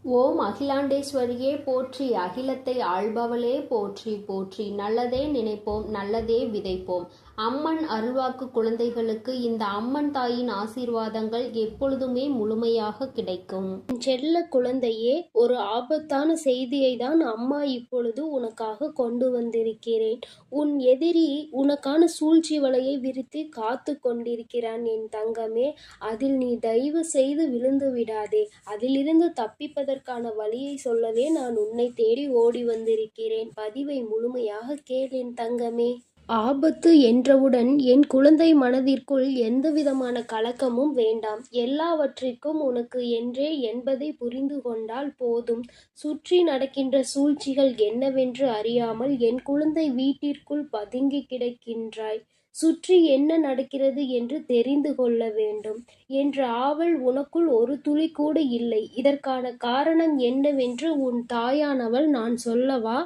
ஓம் அகிலாண்டேஸ்வரியே போற்றி, அகிலத்தை ஆள்பவளே போற்றி போற்றி. நல்லதே நினைப்போம், நல்லதே விதைப்போம். அம்மன் அருள்வாக்கு குழந்தைகளுக்கு இந்த அம்மன் தாயின் ஆசீர்வாதங்கள் எப்பொழுதுமே முழுமையாக கிடைக்கும். செல்ல குழந்தையே, ஒரு ஆபத்தான செய்தியை தான் அம்மா இப்பொழுது உனக்காக கொண்டு வந்திருக்கிறேன். உன் எதிரி உனக்கான சூழ்ச்சி வலையை விரித்து காத்து கொண்டிருக்கிறான் என் தங்கமே. அதில் நீ தயவு செய்து விழுந்து விடாதே. அதிலிருந்து தப்பிப்பதற்கான வழியை சொல்லவே நான் உன்னை தேடி ஓடி வந்திருக்கிறேன். பதிவை முழுமையாக கேள் என் தங்கமே. ஆபத்து என்றவுடன் என் குழந்தை மனதிற்குள் எந்தவிதமான கலக்கமும் வேண்டாம். எல்லாவற்றிற்கும் உனக்கு என்றே என்பதை புரிந்து கொண்டால் போதும். சுற்றி நடக்கின்ற சூழ்ச்சிகள் என்னவென்று அறியாமல் என் குழந்தை வீட்டிற்குள் பதுங்கி கிடக்கின்றாய். சுற்றி என்ன நடக்கிறது என்று தெரிந்து கொள்ள வேண்டும் என்ற ஆவல் உனக்குள் ஒரு துளி கூட இல்லை. இதற்கான காரணம் என்னவென்று உன் தாயானவள் நான் சொல்லவா?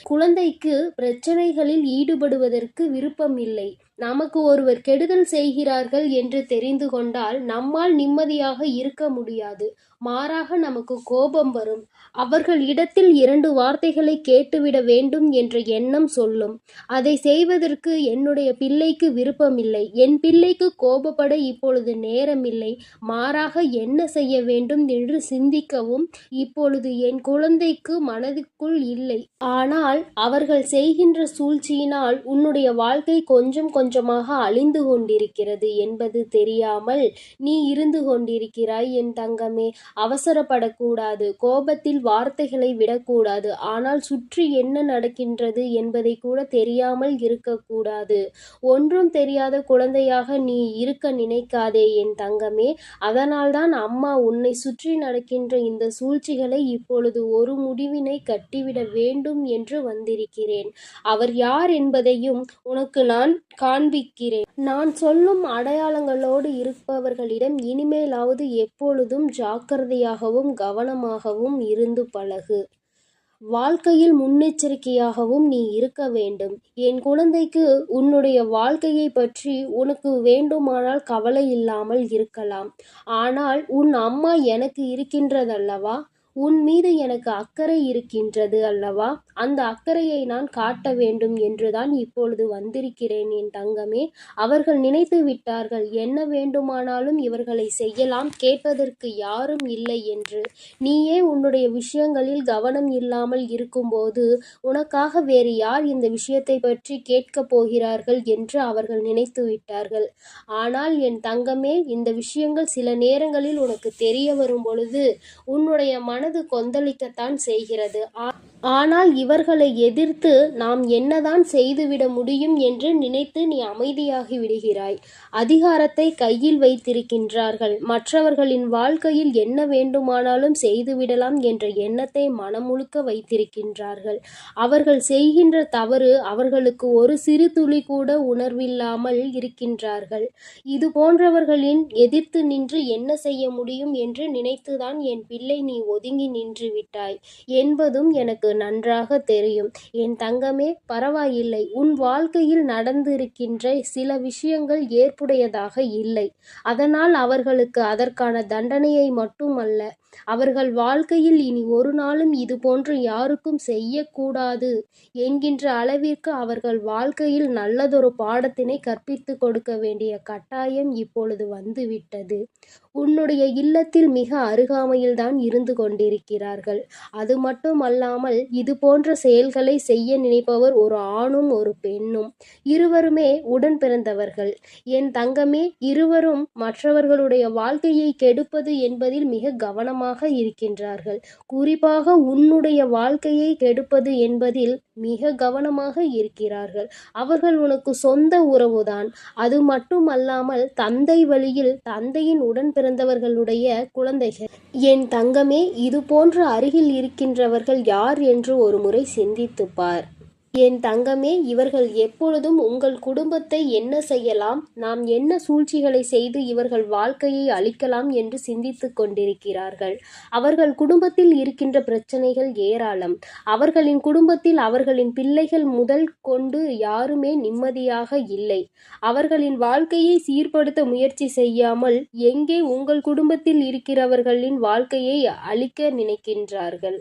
குழந்தைக்கு பிரச்சனைகளில் ஈடுபடுவதற்கு விருப்பம் இல்லை. நமக்கு ஒருவர் கெடுதல் செய்கிறார்கள் என்று தெரிந்து கொண்டால் நம்மால் நிம்மதியாக இருக்க முடியாது. மாறாக நமக்கு கோபம் வரும். அவர்கள் இடத்தில் 2 வார்த்தைகளை கேட்டுவிட வேண்டும் என்ற எண்ணம் சொல்லும். அதை செய்வதற்கு என்னுடைய பிள்ளைக்கு விருப்பமில்லை. என் பிள்ளைக்கு கோபப்பட இப்பொழுது நேரமில்லை. மாறாக என்ன செய்ய வேண்டும் என்று சிந்திக்கவும் இப்பொழுது என் குழந்தைக்கு மனதுக்குள் இல்லை. ஆனால் அவர்கள் செய்கின்ற சூழ்ச்சியினால் உன்னுடைய வாழ்க்கை கொஞ்சம் கொஞ்சமாக அழிந்து கொண்டிருக்கிறது என்பது தெரியாமல் நீ இருந்து கொண்டிருக்கிறாய் என் தங்கமே. அவசரப்படக்கூடாது. கோபத்தில் வார்த்தைகளை விடக்கூடாது. ஆனால் சுற்றி என்ன நடக்கின்றது என்பதை கூட தெரியாமல் இருக்கக்கூடாது. ஒன்றும் தெரியாத குழந்தையாக நீ இருக்க நினைக்காதே என் தங்கமே. அதனால்தான் அம்மா உன்னை சுற்றி நடக்கின்ற இந்த சூழ்ச்சிகளை இப்பொழுது ஒரு முடிவினை கட்டிவிட வேண்டும் என்று வந்திருக்கிறேன். அவர் யார் என்பதையும் உனக்கு நான் காண்பிக்கிறேன். நான் சொல்லும் அடையாளங்களோடு இருப்பவர்களிடம் இனிமேலாவது எப்பொழுதும் ஜாக்கிரதையாகவும் கவனமாகவும் இருந்து பழகு. வாழ்க்கையில் முன்னெச்சரிக்கையாகவும் நீ இருக்க வேண்டும். என் குழந்தைக்கு உன்னுடைய வாழ்க்கையை பற்றி உனக்கு வேண்டுமானால் கவலை இல்லாமல் இருக்கலாம். ஆனால் உன் அம்மா எனக்கு இருக்கின்றதல்லவா? உன் மீது எனக்கு அக்கறை இருக்கின்றது அல்லவா? அந்த அக்கறையை நான் காட்ட வேண்டும் என்றுதான் இப்பொழுது வந்திருக்கிறேன் என் தங்கமே. அவர்கள் நினைத்து விட்டார்கள் என்ன வேண்டுமானாலும் இவர்களை செய்யலாம், கேட்பதற்கு யாரும் இல்லை என்று. நீயே உன்னுடைய விஷயங்களில் கவனம் இல்லாமல் இருக்கும்போது உனக்காக வேறு யார் இந்த விஷயத்தை பற்றி கேட்கப் போகிறார்கள் என்று அவர்கள் நினைத்து விட்டார்கள். ஆனால் என் தங்கமே, இந்த விஷயங்கள் சில நேரங்களில் உனக்கு தெரிய வரும் பொழுது உன்னுடைய மனது கொந்தளிக்கத்தான் செய்கிறது. ஆனால் இவர்களை எதிர்த்து நாம் என்னதான் செய்துவிட முடியும் என்று நினைத்து நீ அமைதியாகி விடுகிறாய். அதிகாரத்தை கையில் வைத்திருக்கின்றார்கள். மற்றவர்களின் வாழ்க்கையில் என்ன வேண்டுமானாலும் செய்துவிடலாம் என்ற எண்ணத்தை மனம் முழுக்க வைத்திருக்கின்றார்கள். அவர்கள் செய்கின்ற தவறு அவர்களுக்கு ஒரு சிறு துளி கூட உணர்வில்லாமல் இருக்கின்றார்கள். இது போன்றவர்களின் எதிர்த்து நின்று என்ன செய்ய முடியும் என்று நினைத்துதான் என் பிள்ளை நீ ஒதுங்கி நின்று விட்டாய் என்பதும் எனக்கு நன்றாக தெரியும். என் தங்கமே, பரவாயில்லை. உன் வாழ்க்கையில் நடந்திருக்கின்ற சில விஷயங்கள் ஏற்புடையதாக இல்லை. அதனால் அவர்களுக்கு அதற்கான தண்டனையை மட்டுமல்ல, அவர்கள் வாழ்க்கையில் இனி ஒரு நாளும் இது போன்று யாருக்கும் செய்யக்கூடாது என்கின்ற அளவிற்கு அவர்கள் வாழ்க்கையில் நல்லதொரு பாடத்தினை கற்பித்து கொடுக்க வேண்டிய கட்டாயம் இப்பொழுது வந்துவிட்டது. உன்னுடைய இல்லத்தில் மிக அருகாமையில்தான் இருந்து கொண்டிருக்கிறார்கள். அது மட்டுமல்லாமல் இது போன்ற செயல்களை செய்ய நினைப்பவர் ஒரு ஆணும் ஒரு பெண்ணும். இருவருமே உடன் பிறந்தவர்கள். என் தங்கமே, இருவரும் மற்றவர்களுடைய வாழ்க்கையை கெடுப்பது என்பதில் மிக கவனமாக இருக்கின்றார்கள். குறிப்பாக உன்னுடைய வாழ்க்கையை கெடுப்பது என்பதில் மிக கவனமாக இருக்கிறார்கள். அவர்கள் உனக்கு சொந்த உறவுதான். அது மட்டுமல்லாமல் தந்தை வழியில் தந்தையின் உடன் பிறந்தவர்களுடைய குழந்தைகள். என் தங்கமே, இது போன்ற அருகில் இருக்கின்றவர்கள் யார் என்று ஒரு முறை சிந்தித்துப் பார். என் தங்கமே, இவர்கள் எப்பொழுதும் உங்கள் குடும்பத்தை என்ன செய்யலாம், நாம் என்ன சூழ்ச்சிகளை செய்து இவர்கள் வாழ்க்கையை அழிக்கலாம் என்று சிந்தித்துக் கொண்டிருக்கிறார்கள். அவர்கள் குடும்பத்தில் இருக்கின்ற பிரச்சனைகள் ஏராளம். அவர்களின் குடும்பத்தில் அவர்களின் பிள்ளைகள் முதல் கொண்டு யாருமே நிம்மதியாக இல்லை. அவர்களின் வாழ்க்கையை சீர்படுத்த முயற்சி செய்யாமல் எங்கே உங்கள் குடும்பத்தில் இருக்கிறவர்களின் வாழ்க்கையை அழிக்க நினைக்கின்றார்கள்.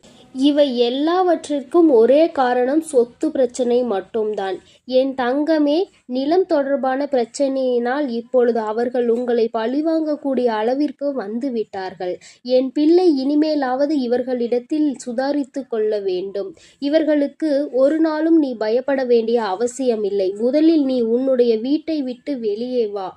இவை எல்லாவற்றிற்கும் ஒரே காரணம், சொத்து பிரச்சனை மட்டும்தான். என் தங்கமே, நிலம் தொடர்பான பிரச்சனையினால் இப்பொழுது அவர்கள் உங்களை பழிவாங்கக்கூடிய அளவிற்கு வந்து விட்டார்கள். என் பிள்ளை, இனிமேலாவது இவர்களிடத்தில் சுதாரித்து கொள்ள வேண்டும். இவர்களுக்கு ஒரு நாளும் நீ பயப்பட வேண்டிய அவசியமில்லை. முதலில் நீ உன்னுடைய வீட்டை விட்டு வெளியே வா.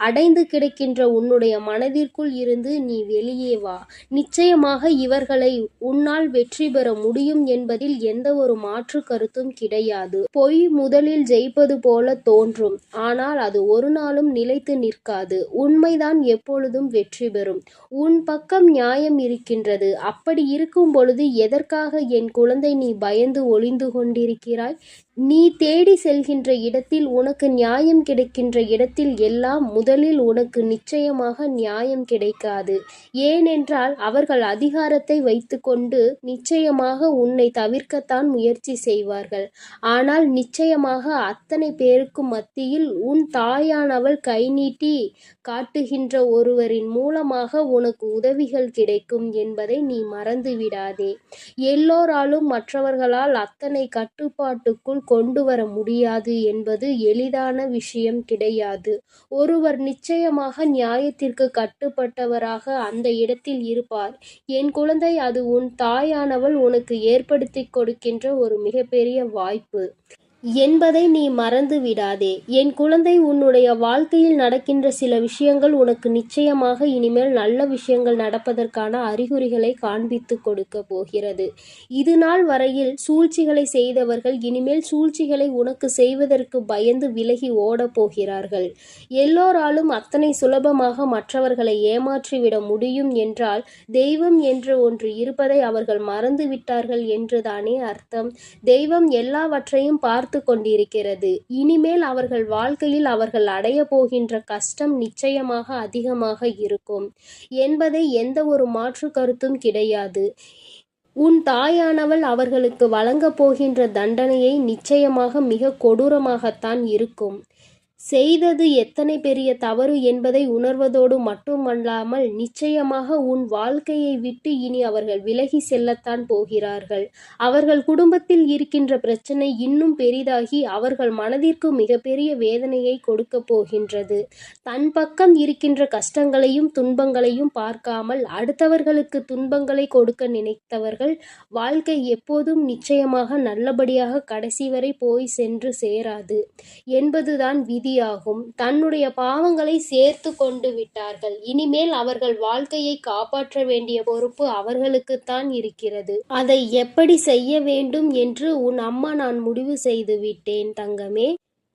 அடைந்து கிடக்கின்ற உன்னுடைய மனதிற்குள் இருந்து நீ வெளியே வா. நிச்சயமாக இவர்களை உன்னால் வெற்றி பெற முடியும் என்பதில் எந்த ஒரு மாற்று கருத்தும் கிடையாது. பொய் முதலில் ஜெயிப்பது போல தோன்றும், ஆனால் அது ஒரு நாளும் நிலைத்து நிற்காது. உண்மைதான் எப்பொழுதும் வெற்றி பெறும். உன் பக்கம் நியாயம் இருக்கின்றது. அப்படி இருக்கும் பொழுது எதற்காக என் குழந்தை நீ பயந்து ஒளிந்து கொண்டிருக்கிறாய்? நீ தேடி செல்கின்ற இடத்தில், உனக்கு நியாயம் கிடைக்கின்ற இடத்தில் எல்லாம் முதலில் உனக்கு நிச்சயமாக நியாயம் கிடைக்காது. ஏனென்றால் அவர்கள் அதிகாரத்தை வைத்துக்கொண்டு நிச்சயமாக உன்னை தவிர்க்கத்தான் முயற்சி செய்வார்கள். ஆனால் நிச்சயமாக அத்தனை பேருக்கு மத்தியில் உன் தாயானவள் கை நீட்டி காட்டுகின்ற ஒருவரின் மூலமாக உனக்கு உதவிகள் கிடைக்கும் என்பதை நீ மறந்து விடாதே. எல்லோராலும் மற்றவர்களால் அத்தனை கட்டுப்பாட்டுக்குள் கொண்டு வர முடியாது என்பது எளிதான விஷயம் கிடையாது. ஒருவர் நிச்சயமாக நியாயத்திற்கு கட்டுப்பட்டவராக அந்த இடத்தில் இருப்பார். என் குழந்தை, அது உன் தாயானவள் உனக்கு ஏற்படுத்தி கொடுக்கின்ற ஒரு மிகப்பெரிய வாய்ப்பு என்பதை நீ மறந்து விடாதே. என் குழந்தை, உன்னுடைய வாழ்க்கையில் நடக்கின்ற சில விஷயங்கள் உனக்கு நிச்சயமாக இனிமேல் நல்ல விஷயங்கள் நடப்பதற்கான அறிகுறிகளை காண்பித்து கொடுக்க போகிறது. இது நாள் வரையில் சூழ்ச்சிகளை செய்தவர்கள் இனிமேல் சூழ்ச்சிகளை உனக்கு செய்வதற்கு பயந்து விலகி ஓடப் போகிறார்கள். எல்லோராலும் அத்தனை சுலபமாக மற்றவர்களை ஏமாற்றிவிட முடியும் என்றால் தெய்வம் என்று ஒன்று இருப்பதை அவர்கள் மறந்து விட்டார்கள் என்றுதானே அர்த்தம். தெய்வம் எல்லாவற்றையும் பார்த்து கொண்டிருக்கிறது. இனிமேல் அவர்கள் வாழ்க்கையில் அவர்கள் அடைய போகின்ற கஷ்டம் நிச்சயமாக அதிகமாக இருக்கும் என்பதை எந்த ஒரு மாற்று கருத்தும் கிடையாது. உன் தாயானவள் அவர்களுக்கு வழங்கப் போகின்ற தண்டனையை நிச்சயமாக மிக கொடூரமாகத்தான் இருக்கும். செய்தது எத்தனை பெரிய தவறு என்பதை உணர்வதோடு மட்டுமல்லாமல் நிச்சயமாக உன் வாழ்க்கையை விட்டு இனி அவர்கள் விலகி செல்லத்தான் போகிறார்கள். அவர்கள் குடும்பத்தில் இருக்கின்ற பிரச்சனை இன்னும் பெரிதாகி அவர்கள் மனதிற்கு மிகப்பெரிய வேதனையை கொடுக்க போகின்றது. தன் பக்கம் இருக்கின்ற கஷ்டங்களையும் துன்பங்களையும் பார்க்காமல் அடுத்தவர்களுக்கு துன்பங்களை கொடுக்க நினைத்தவர்கள் வாழ்க்கை எப்போதும் நிச்சயமாக நல்லபடியாக கடைசி வரை போய் சென்று சேராது என்பதுதான் விதி ஆகும். தன்னுடைய பாவங்களை சேர்த்து கொண்டு விட்டார்கள். இனிமேல் அவர்கள் வாழ்க்கையை காப்பாற்ற வேண்டிய பொறுப்பு அவர்களுக்குத்தான் இருக்கிறது. அதை எப்படி செய்ய வேண்டும் என்று உன் அம்மா நான் முடிவு செய்து விட்டேன் தங்கமே.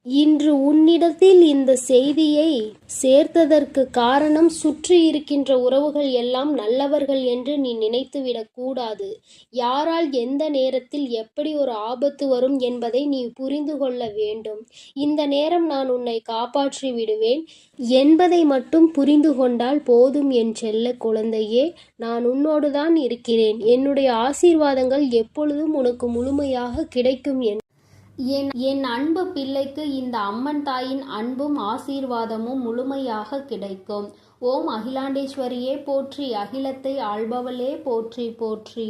இன்று உன்னிடத்தில் இந்த செய்தியை சேர்த்ததற்கு காரணம், சுற்றி இருக்கின்ற உறவுகள் எல்லாம் நல்லவர்கள் என்று நீ நினைத்துவிடக் கூடாது. யாரால் எந்த நேரத்தில் எப்படி ஒரு ஆபத்து வரும் என்பதை நீ புரிந்து கொள்ள வேண்டும். இந்த நேரம் நான் உன்னை காப்பாற்றி விடுவேன் என்பதை மட்டும் புரிந்து கொண்டால் போதும் என் செல்ல குழந்தையே. நான் உன்னோடுதான் இருக்கிறேன். என்னுடைய ஆசீர்வாதங்கள் எப்பொழுதும் உனக்கு முழுமையாக கிடைக்கும். என் அன்பு பிள்ளைக்கு இந்த அம்மன் தாயின் அன்பும் ஆசீர்வாதமும் முழுமையாக கிடைக்கும். ஓம் அகிலாண்டேஸ்வரியே போற்றி, அகிலத்தை ஆள்பவளே போற்றி போற்றி.